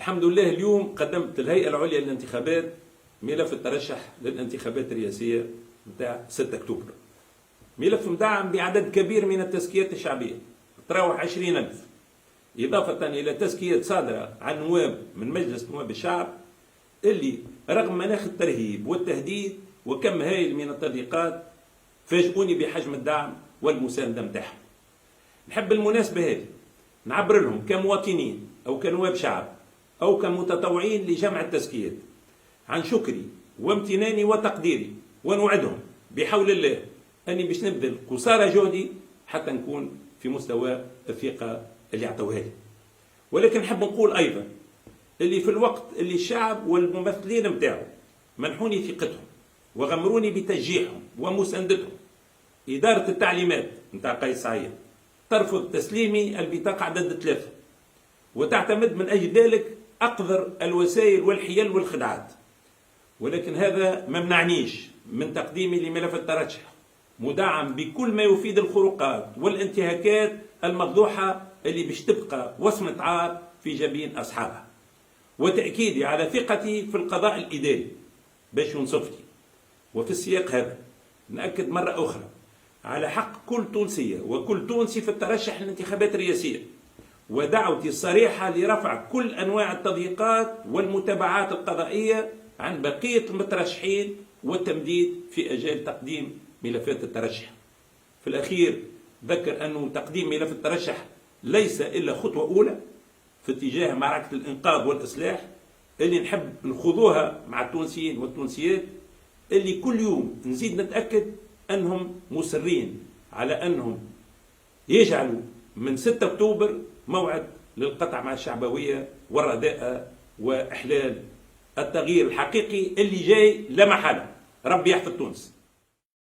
الحمد لله اليوم قدمت الهيئة العليا للانتخابات ملف الترشح للانتخابات الرئاسية نتاع 6 أكتوبر. ملف مدعم بعدد كبير من التزكيات الشعبية تراوح 20,000، إضافة إلى تزكيات صادرة عن نواب من مجلس نواب الشعب اللي رغم مناخ الترهيب والتهديد وكم هائل من التضييقات فاجئوني بحجم الدعم والمساندة متاعهم. نحب المناسبة هذه نعبر لهم كمواطنين أو كنواب شعب أو كمتطوعين لجمع التزكيات عن شكري وامتناني وتقديري، ونوعدهم بحول الله أني باش نبذل قصارى جهدي حتى نكون في مستوى الثقة اللي عطوها لي. ولكن نحب نقول أيضا اللي في الوقت اللي الشعب والممثلين متاعه منحوني ثقتهم وغمروني بتشجيعهم ومساندتهم، إدارة التعليمات متاع قيس سعيد ترفض تسليمي البطاقة عدد 3 وتعتمد من أجل ذلك أقذر الوسائل والحيل والخدعات. ولكن هذا ما منعنيش من تقديمي لملف الترشح مدعم بكل ما يفيد الخروقات والانتهاكات المفضوحة اللي باش تبقى وصمة عار في جبين أصحابها، وتأكيدي على ثقتي في القضاء الإداري باش ينصفني. وفي السياق هذا نأكد مرة أخرى على حق كل تونسية وكل تونسي في الترشح للانتخابات الرئاسية، ودعوتي الصريحة لرفع كل أنواع التضييقات والمتابعات القضائية عن بقية المترشحين والتمديد في أجال تقديم ملفات الترشح. في الأخير ذكر أنه تقديم ملف الترشح ليس إلا خطوة أولى في اتجاه معركة الإنقاذ والإصلاح اللي نحب نخوضوها مع التونسيين والتونسيات، اللي كل يوم نزيد نتأكد أنهم مصرين على أنهم يجعلوا من 6 أكتوبر موعد للقطع مع الشعبوية والرداءة وإحلال التغيير الحقيقي اللي جاي لا محالة. ربي يحفظ تونس.